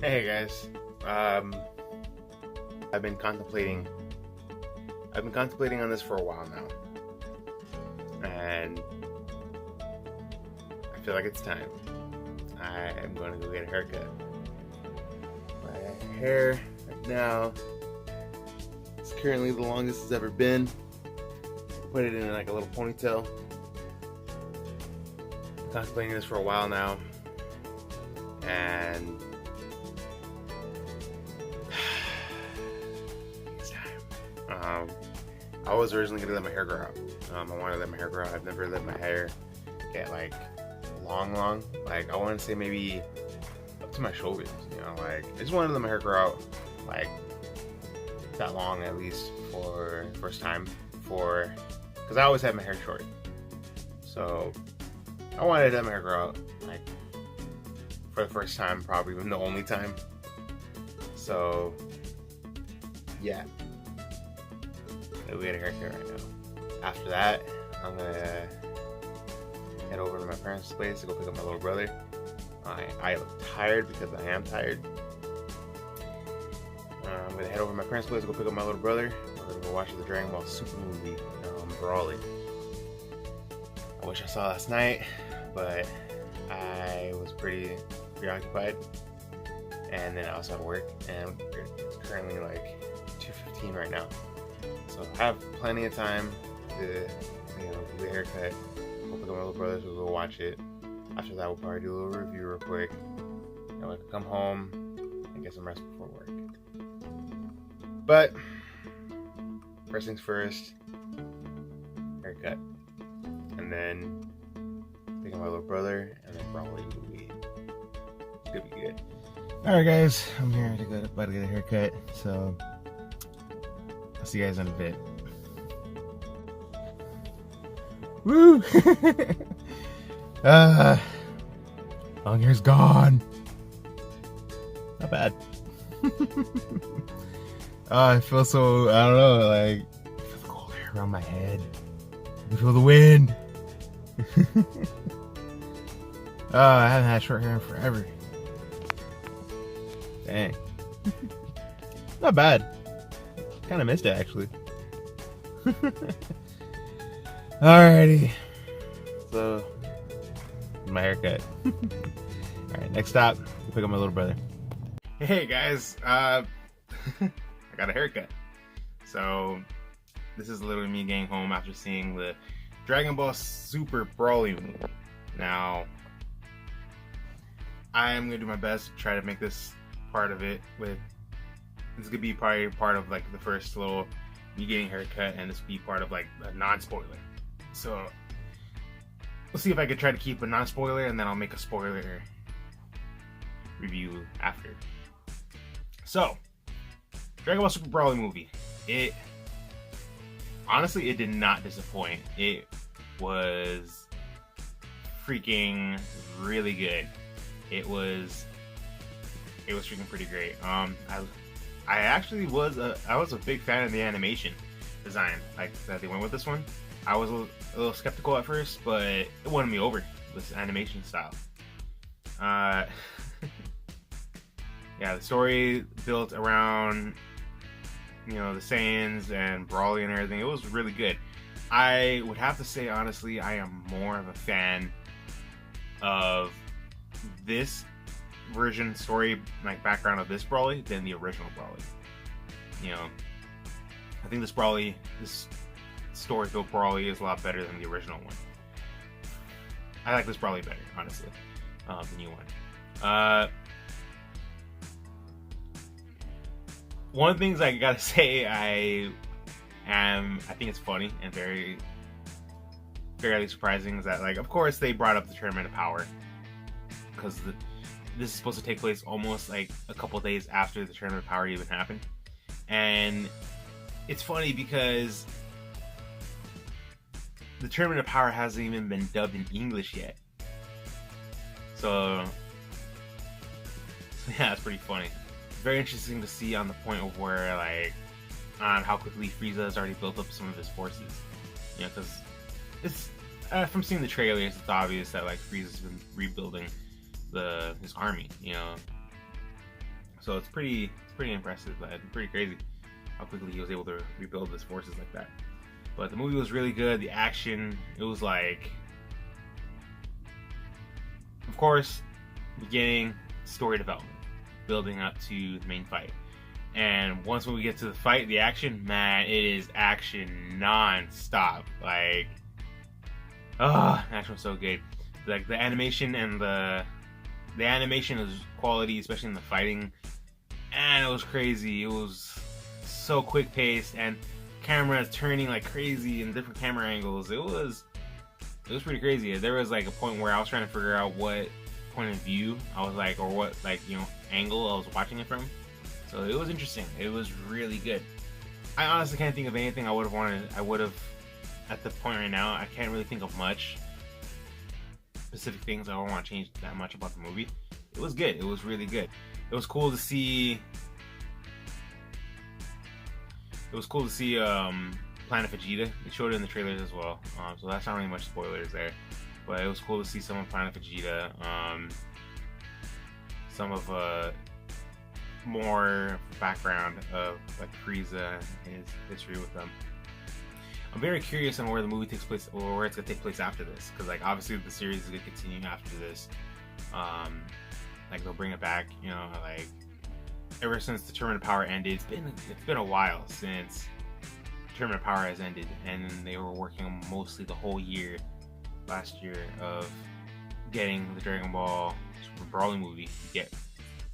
Hey guys, I've been contemplating. I've been contemplating on this for a while now, and I feel like it's time. I am going to go get a haircut. My hair right now is currently the longest it's ever been. Put it in like a little ponytail. Contemplating this for a while now, and I was originally gonna let my hair grow out. I wanted to let my hair grow out. I've never let my hair get like long. Like I want to say maybe up to my shoulders. Like I just wanted to let my hair grow out like that long at least for the first time. Because I always had my hair short, so I wanted to let my hair grow out like for the first time, probably even the only time. So yeah. We get a haircut right now. After that, I'm gonna head over to my parents' place to go pick up my little brother. I look tired because I am tired. I'm gonna head over to my parents' place to go pick up my little brother. We're gonna go watch the Dragon Ball Super movie, Broly. I wish I saw last night, but I was pretty preoccupied. And then I also had work, and it's currently like 2:15 right now. So I have plenty of time to, do the haircut. We'll pick up my little brother, so we'll go watch it. After that, we'll probably do a little review real quick. And I can come home and get some rest before work. But first things first, haircut, and then pick up my little brother, and then probably it's gonna be good. All right, guys, I'm here about to get a haircut, so. I'll see you guys in a bit. Woo! Long hair's gone. Not bad. I feel so, I don't know, like, I feel the cold air around my head. I feel the wind. I haven't had short hair in forever. Dang. Not bad. Kind of missed it actually. Alrighty, so my haircut. Alright, next stop, we'll pick up my little brother. Hey guys, I got a haircut. So this is literally me getting home after seeing the Dragon Ball Super Broly movie. Now I am gonna do my best to try to make this part of it with. This could be probably part of like the first little me getting a haircut, and this would be part of like a non-spoiler. So we'll see if I could try to keep a non-spoiler, and then I'll make a spoiler review after. So, Dragon Ball Super Broly movie. It honestly, it did not disappoint. It was freaking really good. It was freaking pretty great. I actually was a big fan of the animation design, like that they went with this one. I was a little skeptical at first, but it won me over, this animation style. Yeah, the story built around, the Saiyans and Broly and everything. It was really good. I would have to say, honestly, I am more of a fan of this version story, like background of this Broly, than the original Broly. I think this story built Broly is a lot better than the original one. I like this Broly better, honestly, the new one. One of the things I gotta say, I think it's funny and very, fairly surprising is that, like, of course they brought up the Tournament of Power because this is supposed to take place almost like a couple days after the Tournament of Power even happened. And it's funny because the Tournament of Power hasn't even been dubbed in English yet. So yeah, it's pretty funny. Very interesting to see on the point of where, like, on how quickly Frieza has already built up some of his forces. Because it's from seeing the trailers, it's obvious that like Frieza's been rebuilding his army. So it's pretty impressive. Pretty crazy how quickly he was able to rebuild his forces like that. But the movie was really good. The action, it was like, of course, beginning, story development, building up to the main fight. And once when we get to the fight, the action, man, it is action non-stop. Like, oh, action was so good. Like the animation and the animation is quality, especially in the fighting. And it was crazy. It was so quick paced, and cameras turning like crazy in different camera angles. It was pretty crazy. There was like a point where I was trying to figure out what point of view I was like, or what, like, you know, angle I was watching it from. So it was interesting. It was really good. I honestly can't think of anything I would have wanted. I would have, at the point right now, I can't really think of much specific things I don't want to change that much about the movie. It was good. It was really good. It was cool to see. It was cool to see Planet Vegeta. They showed it in the trailers as well, so that's not really much spoilers there. But it was cool to see some of Planet Vegeta, some of more background of like Frieza and his history with them. I'm very curious on where the movie takes place, or where it's gonna take place after this, because like obviously the series is gonna continue after this. Like they'll bring it back, you know, like ever since the Tournament of Power ended. It's been a while since Tournament of Power has ended, and they were working on mostly the whole year last year of getting the Dragon Ball Super Broly movie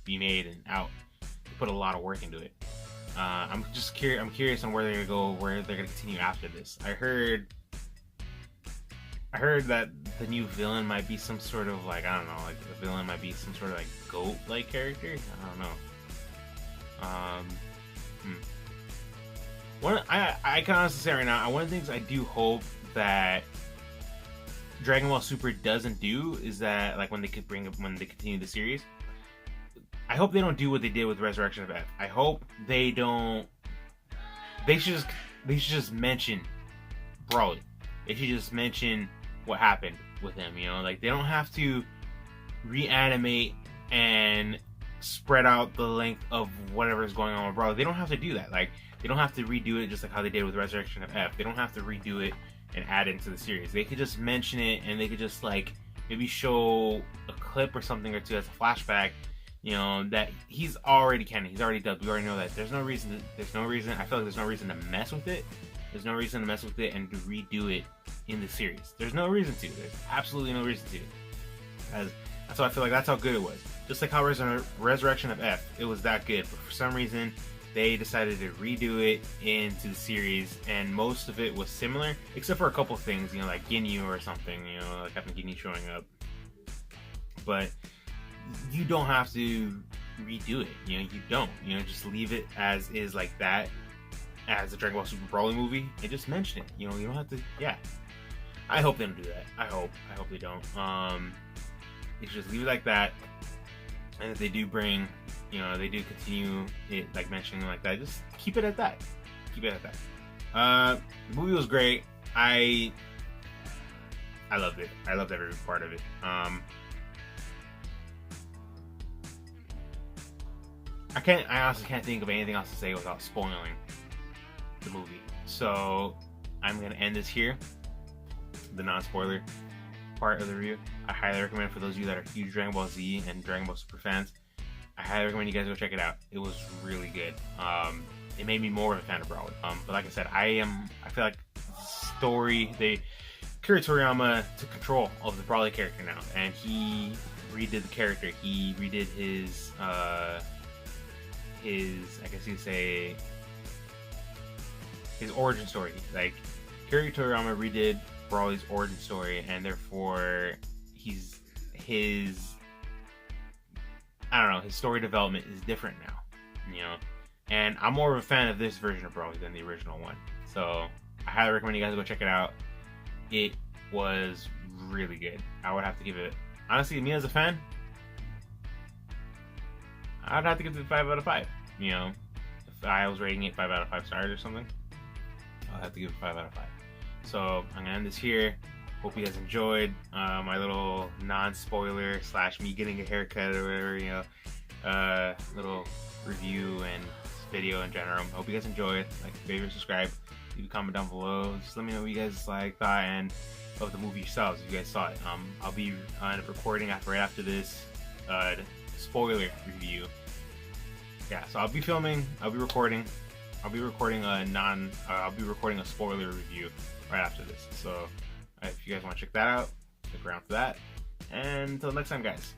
be made and out. They put a lot of work into it. I'm curious on where they're gonna go, where they're gonna continue after this. I heard that the new villain might be some sort of like, I don't know, like the villain might be some sort of like goat-like character. I don't know. I can honestly say right now, one of the things I do hope that Dragon Ball Super doesn't do is that, like when they continue the series, I hope they don't do what they did with Resurrection of F. I hope they don't. They should just mention Broly. They should just mention what happened with him. You know, like they don't have to reanimate and spread out the length of whatever is going on with Broly. They don't have to do that. Like they don't have to redo it just like how they did with Resurrection of F. They don't have to redo it and add it into the series. They could just mention it, and they could just like maybe show a clip or something or two as a flashback. You know, that he's already canon. He's already dubbed. We already know that. There's no reason. I feel like there's no reason to mess with it. There's no reason to mess with it and to redo it in the series. There's no reason to. There's absolutely no reason to. That's why I feel like that's how good it was. Just like how Resurrection of F, it was that good. But for some reason, they decided to redo it into the series, and most of it was similar, except for a couple things, you know, like Ginyu or something, you know, like Captain Ginyu showing up. But you don't have to redo it, you know, you don't. You know, just leave it as is like that, as the Dragon Ball Super Broly movie, and just mention it. You know, you don't have to, yeah. I hope they don't do that. I hope they don't. They should just leave it like that. And if they do bring, you know, they do continue it, like mentioning like that, just keep it at that. Keep it at that. The movie was great. I loved it. I loved every part of it. I honestly can't think of anything else to say without spoiling the movie. So I'm gonna end this here, the non-spoiler part of the review. I highly recommend, for those of you that are huge Dragon Ball Z and Dragon Ball Super fans, I highly recommend you guys go check it out. It was really good. It made me more of a fan of Broly. But like I said, I feel like Akira Toriyama took control of the Broly character now, and he redid the character. He redid his I guess you'd say, his origin story. Like, Akira Toriyama redid Broly's origin story, and therefore his I don't know, his story development is different now, you know. And I'm more of a fan of this version of Broly than the original one, so I highly recommend you guys go check it out. It was really good. I would have to give it, honestly, me as a fan, I'd have to give it 5 out of 5. You know, if I was rating it 5 out of 5 stars or something, I'll have to give it 5 out of 5. So I'm gonna end this here. Hope you guys enjoyed my little non-spoiler / me getting a haircut or whatever, you know. little review and video in general. Hope you guys enjoy it. Like, favorite, subscribe, leave a comment down below. Just let me know what you guys like thought and of the movie yourselves if you guys saw it. I'll be recording right after this spoiler review. Yeah, so I'll be filming. I'll be recording a spoiler review right after this. So if you guys want to check that out, stick around for that. And until next time, guys.